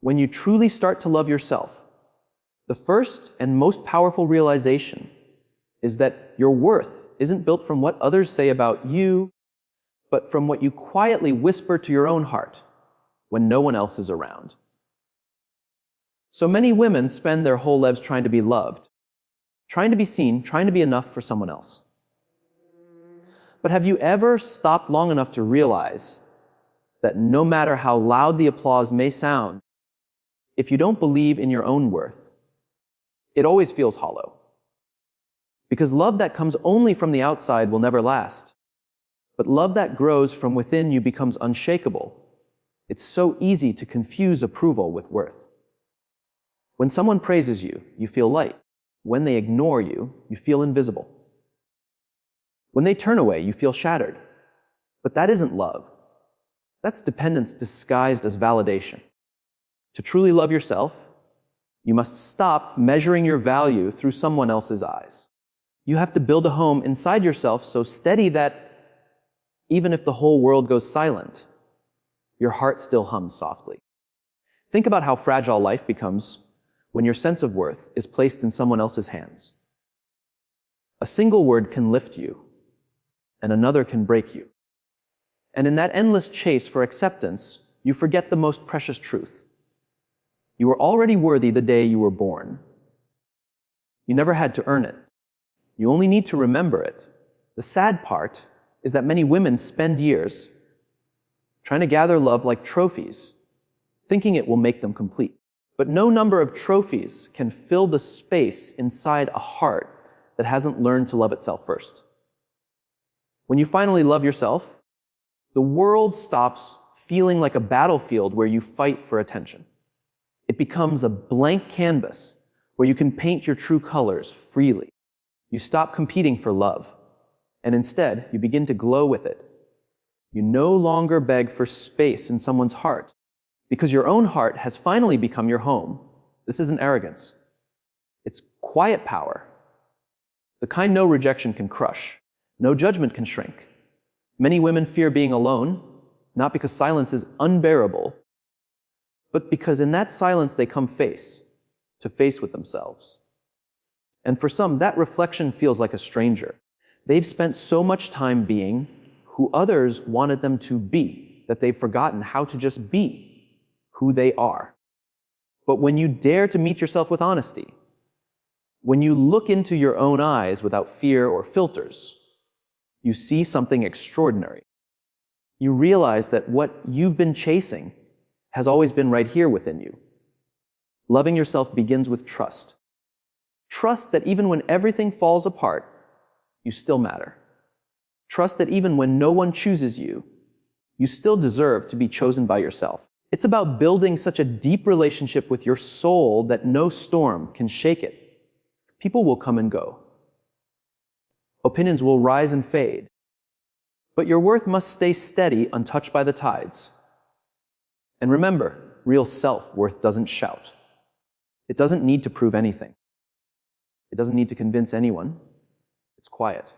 When you truly start to love yourself, the first and most powerful realization is that your worth isn't built from what others say about you, but from what you quietly whisper to your own heart when no one else is around. So many women spend their whole lives trying to be loved, trying to be seen, trying to be enough for someone else. But have you ever stopped long enough to realize that no matter how loud the applause may sound, if you don't believe in your own worth, it always feels hollow? Because love that comes only from the outside will never last. But love that grows from within you becomes unshakable. It's so easy to confuse approval with worth. When someone praises you, you feel light. When they ignore you, you feel invisible. When they turn away, you feel shattered. But that isn't love. That's dependence disguised as validation. To truly love yourself, you must stop measuring your value through someone else's eyes. You have to build a home inside yourself so steady that even if the whole world goes silent, your heart still hums softly. Think about how fragile life becomes when your sense of worth is placed in someone else's hands. A single word can lift you, and another can break you. And in that endless chase for acceptance, you forget the most precious truth. You were already worthy the day you were born. You never had to earn it. You only need to remember it. The sad part is that many women spend years trying to gather love like trophies, thinking it will make them complete. But no number of trophies can fill the space inside a heart that hasn't learned to love itself first. When you finally love yourself, the world stops feeling like a battlefield where you fight for attention. It becomes a blank canvas where you can paint your true colors freely. You stop competing for love, and instead, you begin to glow with it. You no longer beg for space in someone's heart, because your own heart has finally become your home. This isn't arrogance. It's quiet power. The kind no rejection can crush, no judgment can shrink. Many women fear being alone, not because silence is unbearable, but because in that silence they come face to face with themselves. And for some, that reflection feels like a stranger. They've spent so much time being who others wanted them to be that they've forgotten how to just be who they are. But when you dare to meet yourself with honesty, when you look into your own eyes without fear or filters, you see something extraordinary. You realize that what you've been chasing has always been right here within you. Loving yourself begins with trust. Trust that even when everything falls apart, you still matter. Trust that even when no one chooses you, you still deserve to be chosen by yourself. It's about building such a deep relationship with your soul that no storm can shake it. People will come and go. Opinions will rise and fade. But your worth must stay steady, untouched by the tides. And remember, real self-worth doesn't shout. It doesn't need to prove anything. It doesn't need to convince anyone. It's quiet.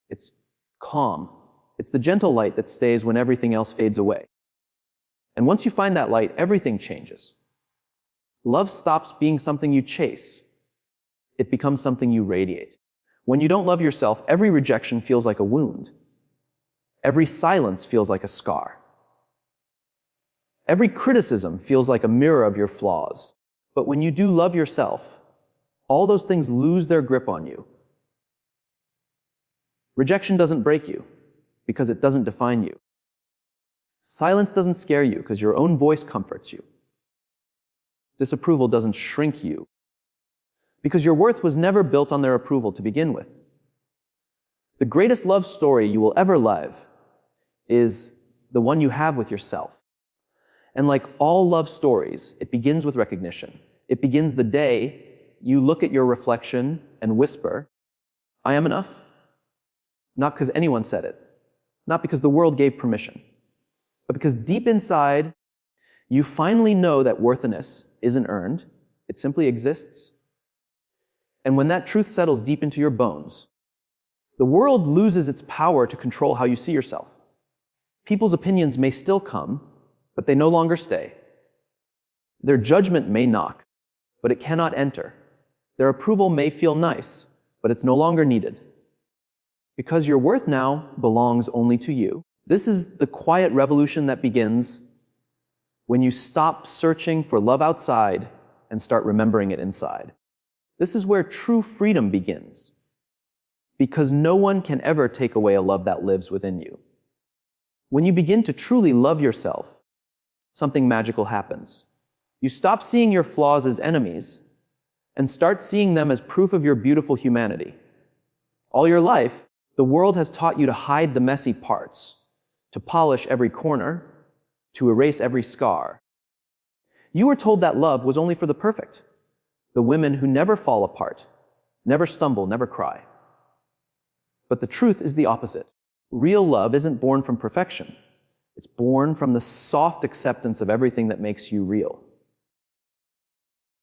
It's calm. It's the gentle light that stays when everything else fades away. And once you find that light, everything changes. Love stops being something you chase. It becomes something you radiate. When you don't love yourself, every rejection feels like a wound. Every silence feels like a scar. Every criticism feels like a mirror of your flaws. But when you do love yourself, all those things lose their grip on you. Rejection doesn't break you because it doesn't define you. Silence doesn't scare you because your own voice comforts you. Disapproval doesn't shrink you because your worth was never built on their approval to begin with. The greatest love story you will ever live is the one you have with yourself. And like all love stories, it begins with recognition. It begins the day you look at your reflection and whisper, "I am enough." Not because anyone said it, not because the world gave permission, but because deep inside, you finally know that worthiness isn't earned, it simply exists. And when that truth settles deep into your bones, the world loses its power to control how you see yourself. People's opinions may still come, but they no longer stay. Their judgment may knock, but it cannot enter. Their approval may feel nice, but it's no longer needed. Because your worth now belongs only to you. This is the quiet revolution that begins when you stop searching for love outside and start remembering it inside. This is where true freedom begins, because no one can ever take away a love that lives within you. When you begin to truly love yourself, something magical happens. You stop seeing your flaws as enemies and start seeing them as proof of your beautiful humanity. All your life, the world has taught you to hide the messy parts, to polish every corner, to erase every scar. You were told that love was only for the perfect, the women who never fall apart, never stumble, never cry. But the truth is the opposite. Real love isn't born from perfection. It's born from the soft acceptance of everything that makes you real.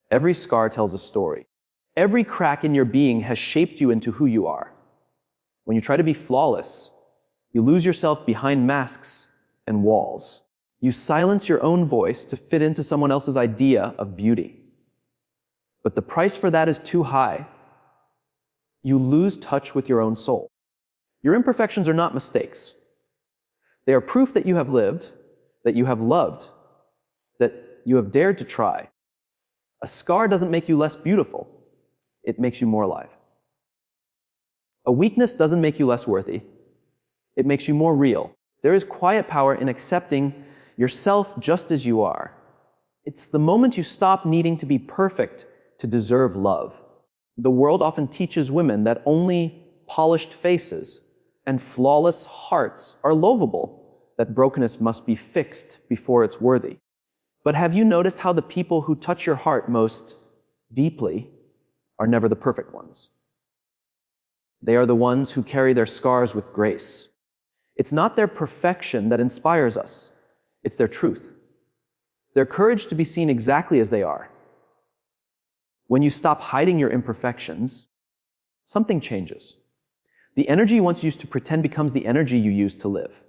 Every scar tells a story. Every crack in your being has shaped you into who you are. When you try to be flawless, you lose yourself behind masks and walls. You silence your own voice to fit into someone else's idea of beauty. But the price for that is too high. You lose touch with your own soul. Your imperfections are not mistakes. They are proof that you have lived, that you have loved, that you have dared to try. A scar doesn't make you less beautiful. It makes you more alive. A weakness doesn't make you less worthy. It makes you more real. There is quiet power in accepting yourself just as you are. It's the moment you stop needing to be perfect to deserve love. The world often teaches women that only polished faces and flawless hearts are lovable, that brokenness must be fixed before it's worthy. But have you noticed how the people who touch your heart most deeply are never the perfect ones? They are the ones who carry their scars with grace. It's not their perfection that inspires us. It's their truth. Their courage to be seen exactly as they are. When you stop hiding your imperfections, something changes. The energy you once used to pretend becomes the energy you use to live.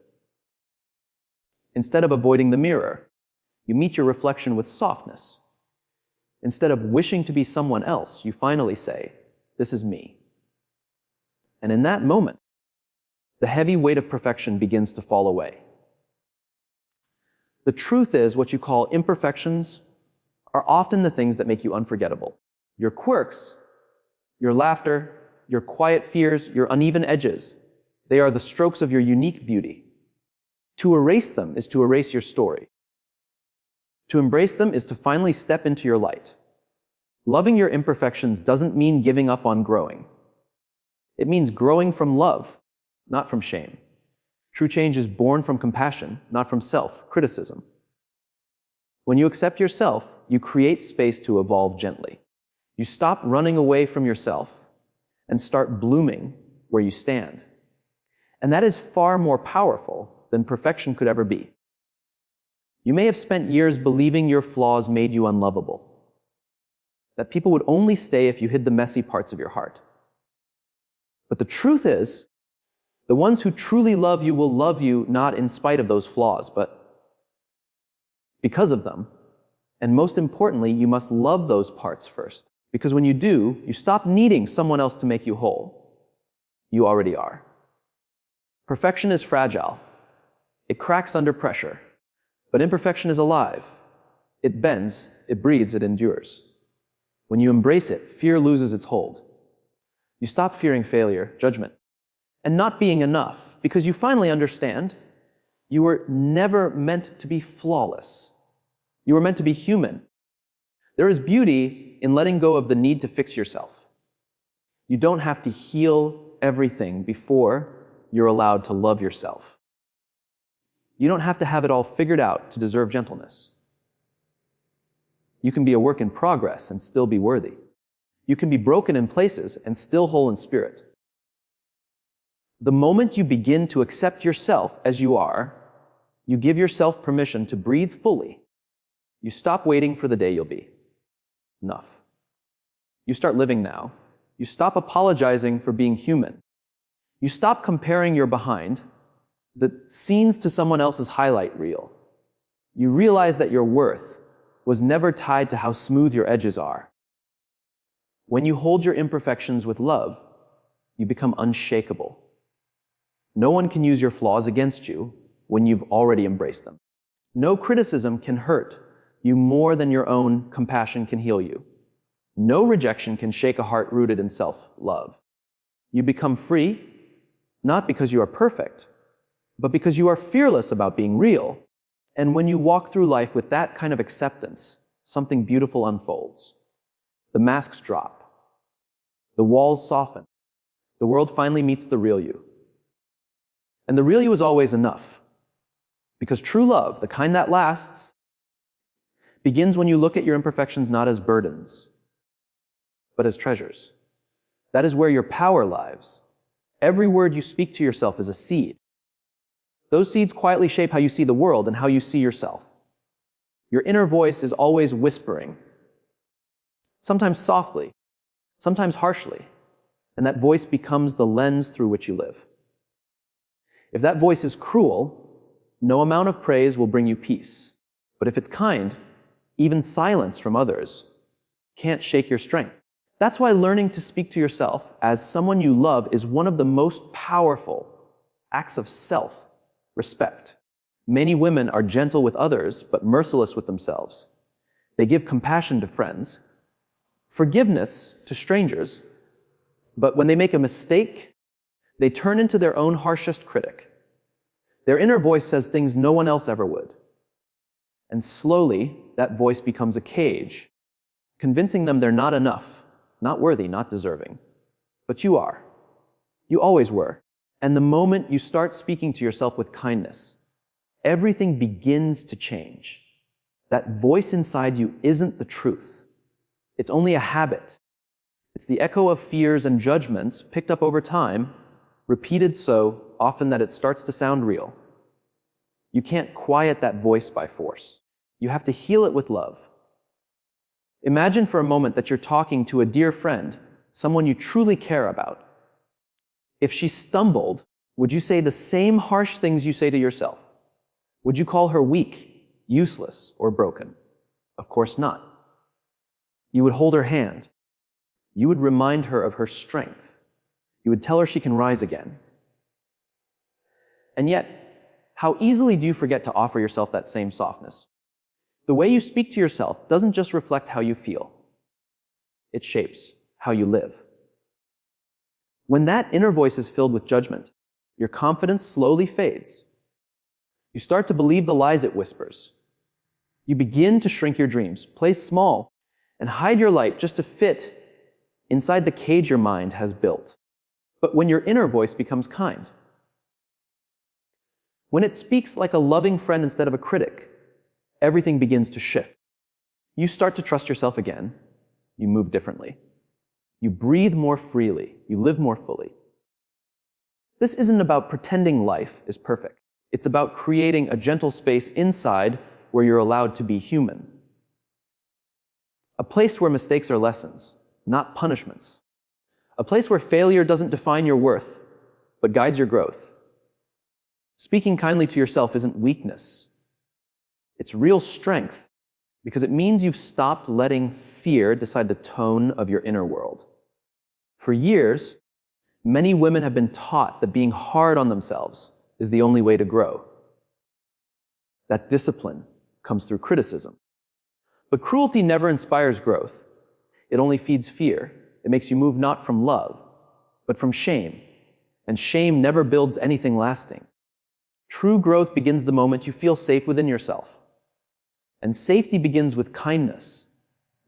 Instead of avoiding the mirror, you meet your reflection with softness. Instead of wishing to be someone else, you finally say, "This is me." And in that moment, the heavy weight of perfection begins to fall away. The truth is, what you call imperfections are often the things that make you unforgettable. Your quirks, your laughter, your quiet fears, your uneven edges, they are the strokes of your unique beauty. To erase them is to erase your story. To embrace them is to finally step into your light. Loving your imperfections doesn't mean giving up on growing. It means growing from love, not from shame. True change is born from compassion, not from self-criticism. When you accept yourself, you create space to evolve gently. You stop running away from yourself and start blooming where you stand. And that is far more powerful than perfection could ever be. You may have spent years believing your flaws made you unlovable, that people would only stay if you hid the messy parts of your heart. But the truth is, the ones who truly love you will love you not in spite of those flaws, but because of them. And most importantly, you must love those parts first. Because when you do, you stop needing someone else to make you whole. You already are. Perfection is fragile. It cracks under pressure. But imperfection is alive. It bends, it breathes, it endures. When you embrace it, fear loses its hold. You stop fearing failure, judgment, and not being enough, because you finally understand you were never meant to be flawless. You were meant to be human. There is beauty in letting go of the need to fix yourself. You don't have to heal everything before you're allowed to love yourself. You don't have to have it all figured out to deserve gentleness. You can be a work in progress and still be worthy. You can be broken in places and still whole in spirit. The moment you begin to accept yourself as you are, you give yourself permission to breathe fully. You stop waiting for the day you'll be enough. You start living now. You stop apologizing for being human. You stop comparing your behind the scenes to someone else's highlight reel. You realize that your worth was never tied to how smooth your edges are. When you hold your imperfections with love, you become unshakable. No one can use your flaws against you when you've already embraced them. No criticism can hurt you more than your own compassion can heal you. No rejection can shake a heart rooted in self-love. You become free, not because you are perfect, but because you are fearless about being real. And when you walk through life with that kind of acceptance, something beautiful unfolds. The masks drop. The walls soften. The world finally meets the real you. And the real you is always enough. Because true love, the kind that lasts, begins when you look at your imperfections not as burdens, but as treasures. That is where your power lies. Every word you speak to yourself is a seed. Those seeds quietly shape how you see the world and how you see yourself. Your inner voice is always whispering, sometimes softly, sometimes harshly, and that voice becomes the lens through which you live. If that voice is cruel, no amount of praise will bring you peace. But if it's kind, even silence from others can't shake your strength. That's why learning to speak to yourself as someone you love is one of the most powerful acts of self-respect. Many women are gentle with others, but merciless with themselves. They give compassion to friends, forgiveness to strangers, but when they make a mistake, they turn into their own harshest critic. Their inner voice says things no one else ever would. And slowly, that voice becomes a cage, convincing them they're not enough, not worthy, not deserving. But you are. You always were. And the moment you start speaking to yourself with kindness, everything begins to change. That voice inside you isn't the truth. It's only a habit. It's the echo of fears and judgments picked up over time, repeated so often that it starts to sound real. You can't quiet that voice by force. You have to heal it with love. Imagine for a moment that you're talking to a dear friend, someone you truly care about. If she stumbled, would you say the same harsh things you say to yourself? Would you call her weak, useless, or broken? Of course not. You would hold her hand. You would remind her of her strength. You would tell her she can rise again. And yet, how easily do you forget to offer yourself that same softness? The way you speak to yourself doesn't just reflect how you feel. It shapes how you live. When that inner voice is filled with judgment, your confidence slowly fades. You start to believe the lies it whispers. You begin to shrink your dreams, play small, and hide your light just to fit inside the cage your mind has built. But when your inner voice becomes kind, when it speaks like a loving friend instead of a critic, everything begins to shift. You start to trust yourself again. You move differently. You breathe more freely. You live more fully. This isn't about pretending life is perfect. It's about creating a gentle space inside where you're allowed to be human. A place where mistakes are lessons, not punishments. A place where failure doesn't define your worth, but guides your growth. Speaking kindly to yourself isn't weakness. It's real strength, because it means you've stopped letting fear decide the tone of your inner world. For years, many women have been taught that being hard on themselves is the only way to grow. That discipline comes through criticism. But cruelty never inspires growth. It only feeds fear. It makes you move not from love, but from shame. And shame never builds anything lasting. True growth begins the moment you feel safe within yourself. And safety begins with kindness.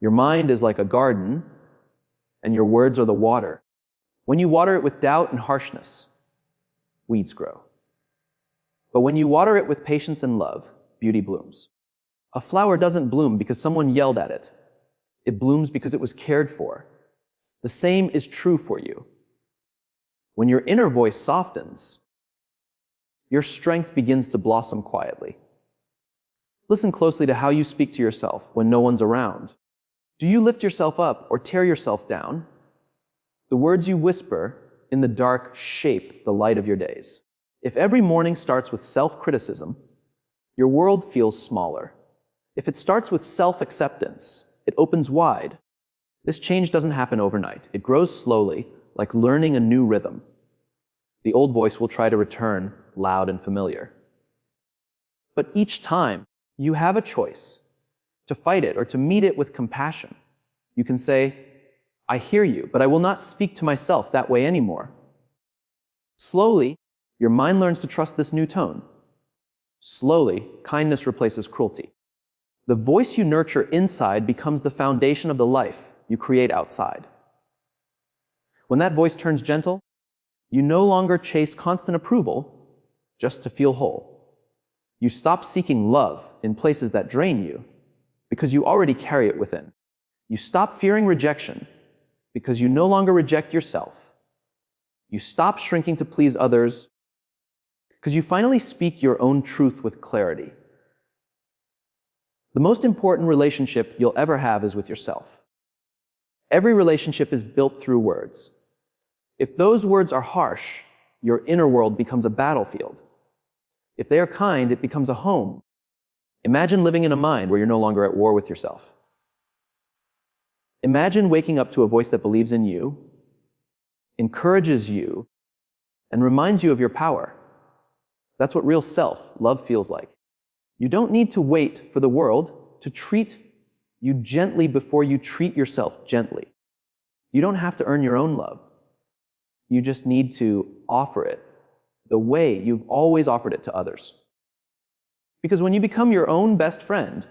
Your mind is like a garden, and your words are the water. When you water it with doubt and harshness, weeds grow. But when you water it with patience and love, beauty blooms. A flower doesn't bloom because someone yelled at it. It blooms because it was cared for. The same is true for you. When your inner voice softens, your strength begins to blossom quietly. Listen closely to how you speak to yourself when no one's around. Do you lift yourself up or tear yourself down? The words you whisper in the dark shape the light of your days. If every morning starts with self-criticism, your world feels smaller. If it starts with self-acceptance, it opens wide. This change doesn't happen overnight. It grows slowly, like learning a new rhythm. The old voice will try to return, loud and familiar. But each time, you have a choice to fight it or to meet it with compassion. You can say, I hear you, but I will not speak to myself that way anymore. Slowly, your mind learns to trust this new tone. Slowly, kindness replaces cruelty. The voice you nurture inside becomes the foundation of the life you create outside. When that voice turns gentle, you no longer chase constant approval just to feel whole. You stop seeking love in places that drain you because you already carry it within. You stop fearing rejection because you no longer reject yourself. You stop shrinking to please others because you finally speak your own truth with clarity. The most important relationship you'll ever have is with yourself. Every relationship is built through words. If those words are harsh, your inner world becomes a battlefield. If they are kind, it becomes a home. Imagine living in a mind where you're no longer at war with yourself. Imagine waking up to a voice that believes in you, encourages you, and reminds you of your power. That's what real self-love feels like. You don't need to wait for the world to treat you gently before you treat yourself gently. You don't have to earn your own love. You just need to offer it the way you've always offered it to others. Because when you become your own best friend,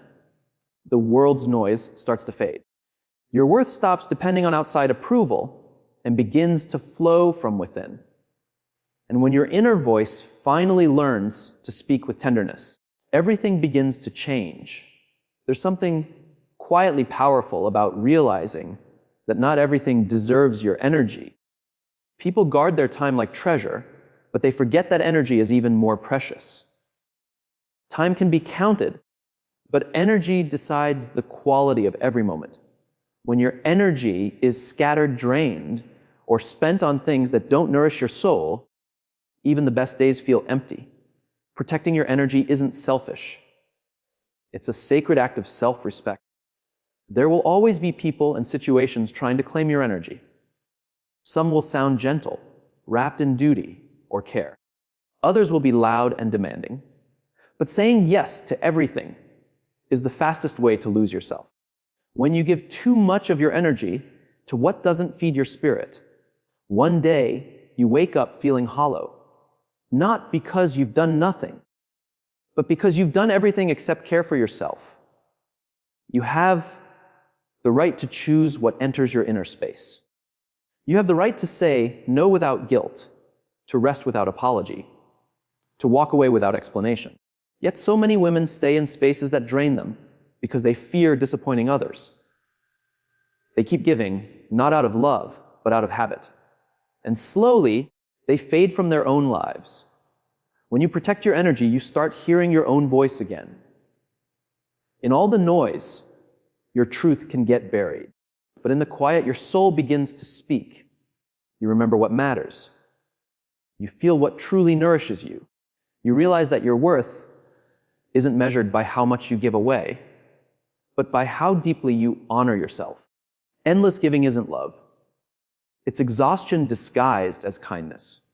the world's noise starts to fade. Your worth stops depending on outside approval and begins to flow from within. And when your inner voice finally learns to speak with tenderness, everything begins to change. There's something quietly powerful about realizing that not everything deserves your energy. People guard their time like treasure, but they forget that energy is even more precious. Time can be counted, but energy decides the quality of every moment. When your energy is scattered, drained, or spent on things that don't nourish your soul, even the best days feel empty. Protecting your energy isn't selfish. It's a sacred act of self-respect. There will always be people and situations trying to claim your energy. Some will sound gentle, wrapped in duty or care. Others will be loud and demanding. But saying yes to everything is the fastest way to lose yourself. When you give too much of your energy to what doesn't feed your spirit, one day you wake up feeling hollow. Not because you've done nothing, but because you've done everything except care for yourself. You have the right to choose what enters your inner space. You have the right to say no without guilt, to rest without apology, to walk away without explanation. Yet so many women stay in spaces that drain them because they fear disappointing others. They keep giving, not out of love, but out of habit. And slowly, they fade from their own lives. When you protect your energy, you start hearing your own voice again. In all the noise, your truth can get buried. But in the quiet, your soul begins to speak. You remember what matters. You feel what truly nourishes you. You realize that your worth isn't measured by how much you give away, but by how deeply you honor yourself. Endless giving isn't love. It's exhaustion disguised as kindness.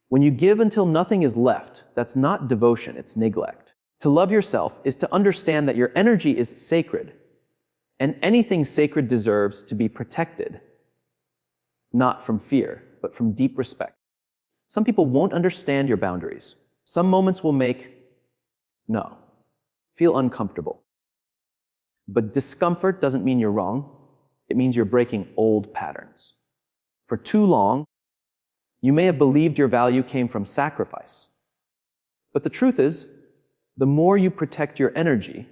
When you give until nothing is left, that's not devotion, it's neglect. To love yourself is to understand that your energy is sacred, and anything sacred deserves to be protected, not from fear, but from deep respect. Some people won't understand your boundaries. Some moments will feel uncomfortable. But discomfort doesn't mean you're wrong. It means you're breaking old patterns. For too long, you may have believed your value came from sacrifice. But the truth is, the more you protect your energy,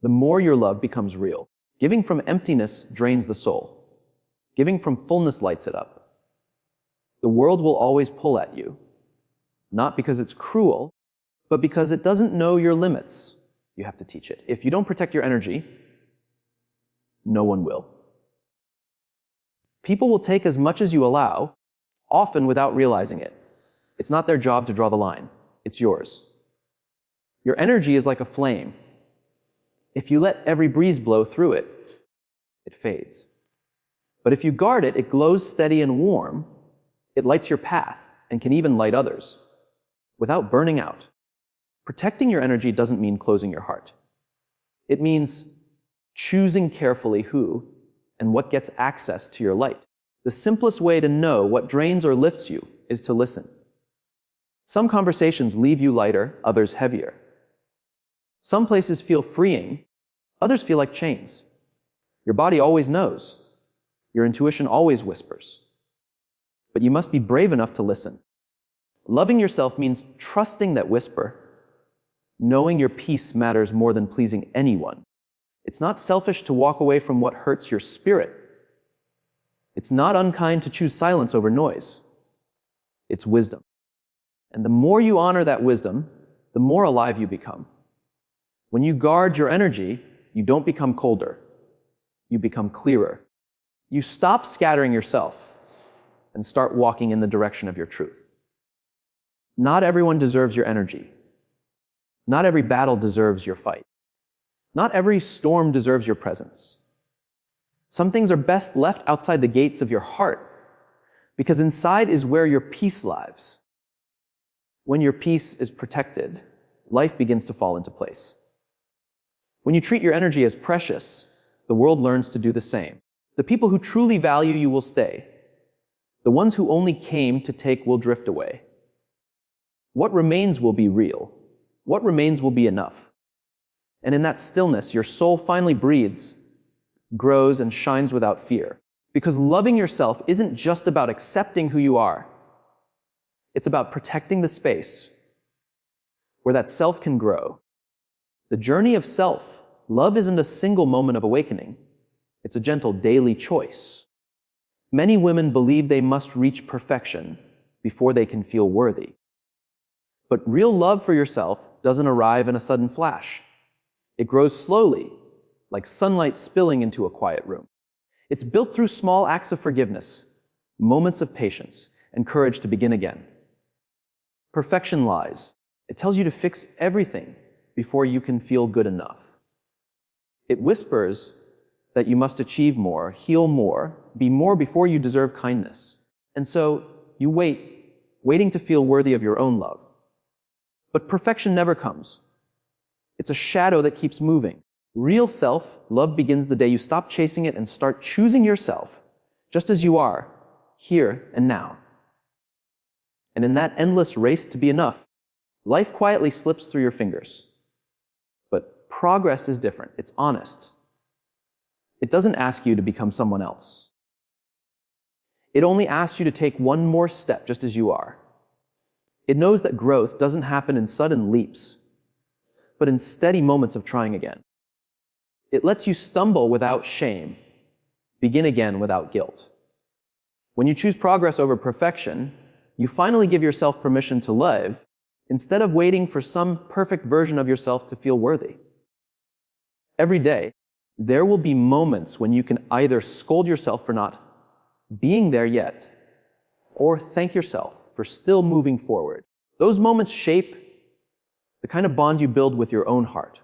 the more your love becomes real. Giving from emptiness drains the soul. Giving from fullness lights it up. The world will always pull at you, not because it's cruel, but because it doesn't know your limits. You have to teach it. If you don't protect your energy, no one will. People will take as much as you allow, often without realizing it. It's not their job to draw the line. It's yours. Your energy is like a flame. If you let every breeze blow through it, it fades. But if you guard it, it glows steady and warm. It lights your path and can even light others without burning out. Protecting your energy doesn't mean closing your heart. It means choosing carefully who and what gets access to your light. The simplest way to know what drains or lifts you is to listen. Some conversations leave you lighter, others heavier. Some places feel freeing, others feel like chains. Your body always knows. Your intuition always whispers. But you must be brave enough to listen. Loving yourself means trusting that whisper, knowing your peace matters more than pleasing anyone. It's not selfish to walk away from what hurts your spirit. It's not unkind to choose silence over noise. It's wisdom. And the more you honor that wisdom, the more alive you become. When you guard your energy, you don't become colder. You become clearer. You stop scattering yourself and start walking in the direction of your truth. Not everyone deserves your energy. Not every battle deserves your fight. Not every storm deserves your presence. Some things are best left outside the gates of your heart, because inside is where your peace lives. When your peace is protected, life begins to fall into place. When you treat your energy as precious, the world learns to do the same. The people who truly value you will stay. The ones who only came to take will drift away. What remains will be real. What remains will be enough. And in that stillness, your soul finally breathes, grows, and shines without fear. Because loving yourself isn't just about accepting who you are. It's about protecting the space where that self can grow. The journey of self, love isn't a single moment of awakening. It's a gentle daily choice. Many women believe they must reach perfection before they can feel worthy. But real love for yourself doesn't arrive in a sudden flash. It grows slowly, like sunlight spilling into a quiet room. It's built through small acts of forgiveness, moments of patience, and courage to begin again. Perfection lies. It tells you to fix everything before you can feel good enough. It whispers that you must achieve more, heal more, be more before you deserve kindness. And so you wait, waiting to feel worthy of your own love. But perfection never comes. It's a shadow that keeps moving. Real self-love begins the day you stop chasing it and start choosing yourself, just as you are, here and now. And in that endless race to be enough, life quietly slips through your fingers. But progress is different. It's honest. It doesn't ask you to become someone else. It only asks you to take one more step just as you are. It knows that growth doesn't happen in sudden leaps, but in steady moments of trying again. It lets you stumble without shame, begin again without guilt. When you choose progress over perfection, you finally give yourself permission to live instead of waiting for some perfect version of yourself to feel worthy. Every day, there will be moments when you can either scold yourself for not being there yet, or thank yourself for still moving forward. Those moments shape the kind of bond you build with your own heart.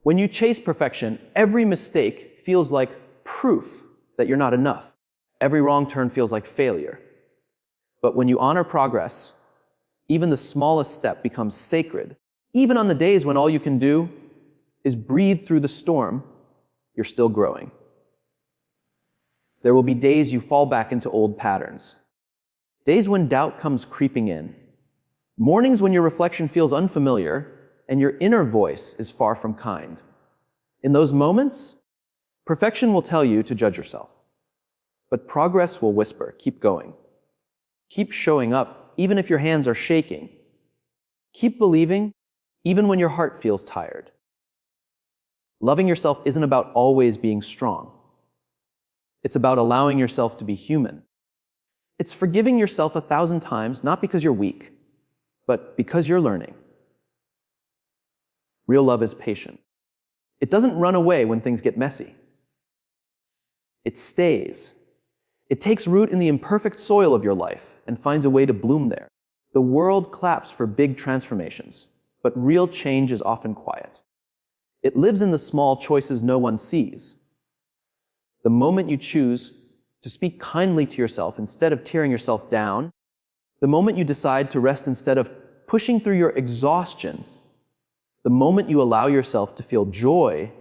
When you chase perfection, every mistake feels like proof that you're not enough. Every wrong turn feels like failure. But when you honor progress, even the smallest step becomes sacred. Even on the days when all you can do is breathe through the storm, you're still growing. There will be days you fall back into old patterns. Days when doubt comes creeping in. Mornings when your reflection feels unfamiliar and your inner voice is far from kind. In those moments, perfection will tell you to judge yourself. But progress will whisper, keep going. Keep showing up, even if your hands are shaking. Keep believing, even when your heart feels tired. Loving yourself isn't about always being strong. It's about allowing yourself to be human. It's forgiving yourself 1,000 times, not because you're weak, but because you're learning. Real love is patient. It doesn't run away when things get messy. It stays. It takes root in the imperfect soil of your life and finds a way to bloom there. The world claps for big transformations, but real change is often quiet. It lives in the small choices no one sees. The moment you choose to speak kindly to yourself instead of tearing yourself down, the moment you decide to rest instead of pushing through your exhaustion, the moment you allow yourself to feel joy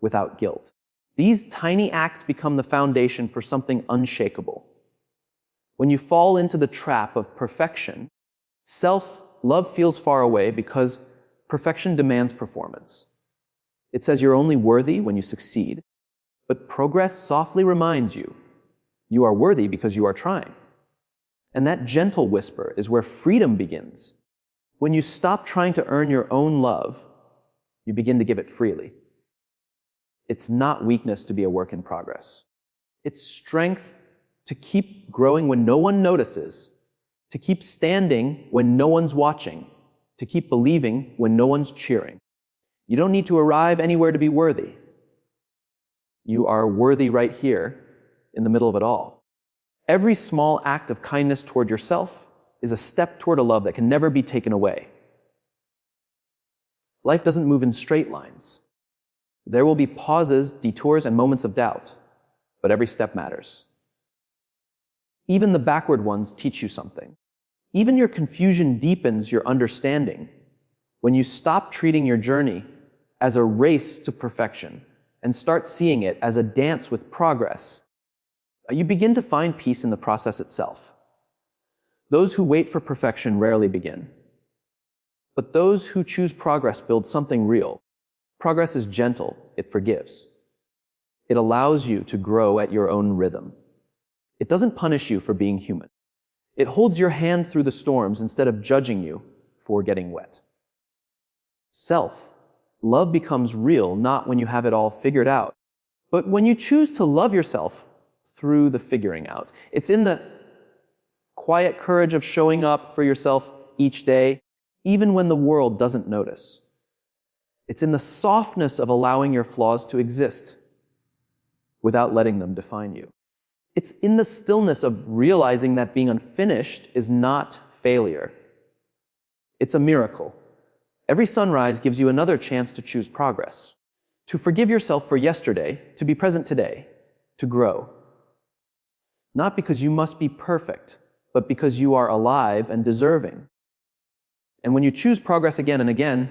without guilt. These tiny acts become the foundation for something unshakable. When you fall into the trap of perfection, self-love feels far away because perfection demands performance. It says you're only worthy when you succeed, but progress softly reminds you you are worthy because you are trying. And that gentle whisper is where freedom begins. When you stop trying to earn your own love, you begin to give it freely. It's not weakness to be a work in progress. It's strength to keep growing when no one notices, to keep standing when no one's watching, to keep believing when no one's cheering. You don't need to arrive anywhere to be worthy. You are worthy right here, in the middle of it all. Every small act of kindness toward yourself is a step toward a love that can never be taken away. Life doesn't move in straight lines. There will be pauses, detours, and moments of doubt, but every step matters. Even the backward ones teach you something. Even your confusion deepens your understanding when you stop treating your journey as a race to perfection and start seeing it as a dance with progress. You begin to find peace in the process itself. Those who wait for perfection rarely begin. But those who choose progress build something real. Progress is gentle, it forgives. It allows you to grow at your own rhythm. It doesn't punish you for being human. It holds your hand through the storms instead of judging you for getting wet. Self-love becomes real not when you have it all figured out, but when you choose to love yourself through the figuring out. It's in the quiet courage of showing up for yourself each day, even when the world doesn't notice. It's in the softness of allowing your flaws to exist without letting them define you. It's in the stillness of realizing that being unfinished is not failure. It's a miracle. Every sunrise gives you another chance to choose progress, to forgive yourself for yesterday, to be present today, to grow. Not because you must be perfect, but because you are alive and deserving. And when you choose progress again and again,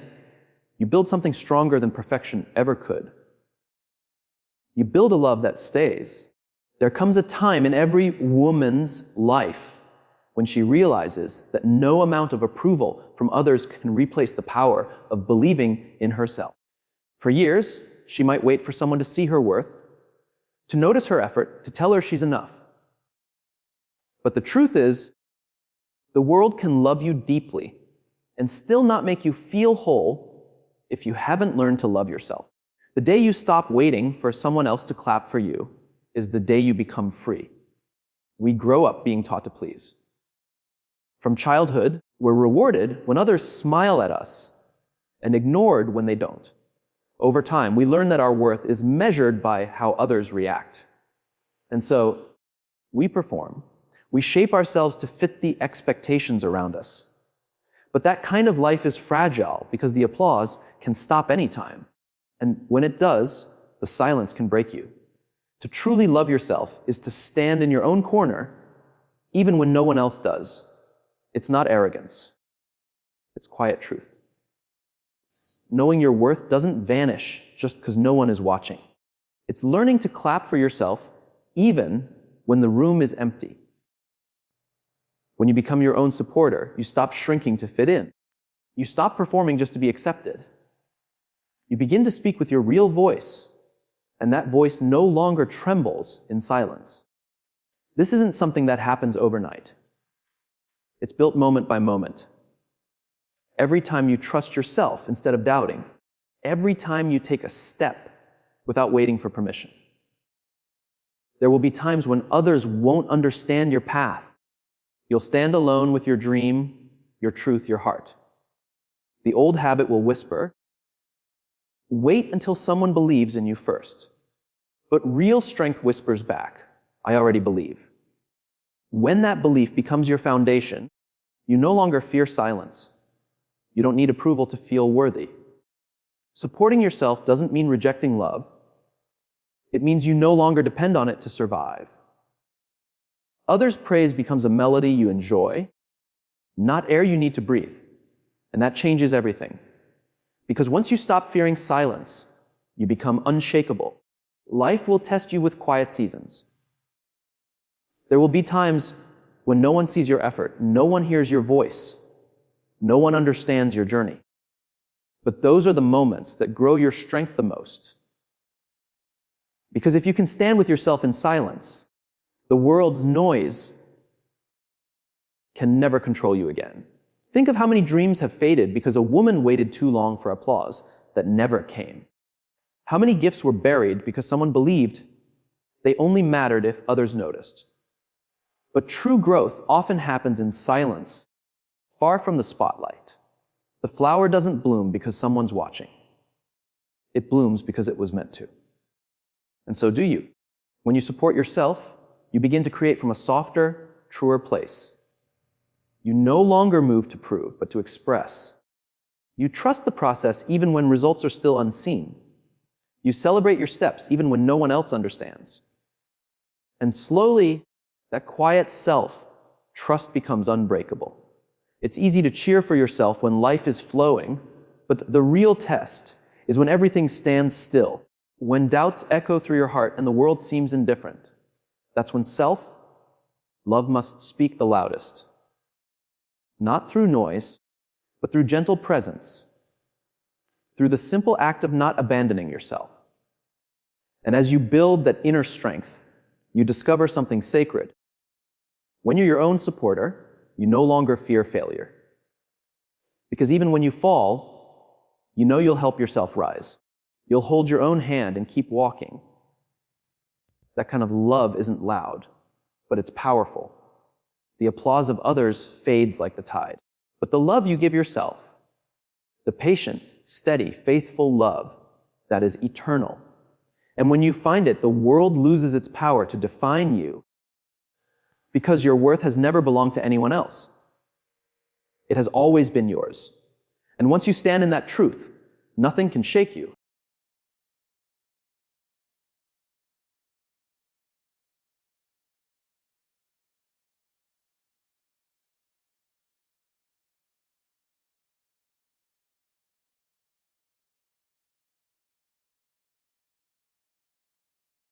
you build something stronger than perfection ever could. You build a love that stays. There comes a time in every woman's life when she realizes that no amount of approval from others can replace the power of believing in herself. For years, she might wait for someone to see her worth, to notice her effort, to tell her she's enough. But the truth is, the world can love you deeply and still not make you feel whole if you haven't learned to love yourself. The day you stop waiting for someone else to clap for you is the day you become free. We grow up being taught to please. From childhood, we're rewarded when others smile at us and ignored when they don't. Over time, we learn that our worth is measured by how others react. And so, we perform. We shape ourselves to fit the expectations around us. But that kind of life is fragile because the applause can stop anytime. And when it does, the silence can break you. To truly love yourself is to stand in your own corner, even when no one else does. It's not arrogance. It's quiet truth. It's knowing your worth doesn't vanish just because no one is watching. It's learning to clap for yourself even when the room is empty. When you become your own supporter, you stop shrinking to fit in. You stop performing just to be accepted. You begin to speak with your real voice, and that voice no longer trembles in silence. This isn't something that happens overnight. It's built moment by moment. Every time you trust yourself instead of doubting. Every time you take a step without waiting for permission. There will be times when others won't understand your path. You'll stand alone with your dream, your truth, your heart. The old habit will whisper, wait until someone believes in you first. But real strength whispers back, I already believe. When that belief becomes your foundation, you no longer fear silence. You don't need approval to feel worthy. Supporting yourself doesn't mean rejecting love. It means you no longer depend on it to survive. Others' praise becomes a melody you enjoy, not air you need to breathe. And that changes everything. Because once you stop fearing silence, you become unshakable. Life will test you with quiet seasons. There will be times when no one sees your effort, no one hears your voice, no one understands your journey. But those are the moments that grow your strength the most. Because if you can stand with yourself in silence, the world's noise can never control you again. Think of how many dreams have faded because a woman waited too long for applause that never came. How many gifts were buried because someone believed they only mattered if others noticed. But true growth often happens in silence, far from the spotlight. The flower doesn't bloom because someone's watching. It blooms because it was meant to. And so do you. When you support yourself, you begin to create from a softer, truer place. You no longer move to prove, but to express. You trust the process even when results are still unseen. You celebrate your steps even when no one else understands. And slowly, that quiet self-trust becomes unbreakable. It's easy to cheer for yourself when life is flowing, but the real test is when everything stands still, when doubts echo through your heart and the world seems indifferent. That's when self-love must speak the loudest. Not through noise, but through gentle presence, through the simple act of not abandoning yourself. And as you build that inner strength, you discover something sacred. When you're your own supporter, you no longer fear failure. Because even when you fall, you know you'll help yourself rise. You'll hold your own hand and keep walking. That kind of love isn't loud, but it's powerful. The applause of others fades like the tide. But the love you give yourself, the patient, steady, faithful love, that is eternal. And when you find it, the world loses its power to define you because your worth has never belonged to anyone else. It has always been yours. And once you stand in that truth, nothing can shake you.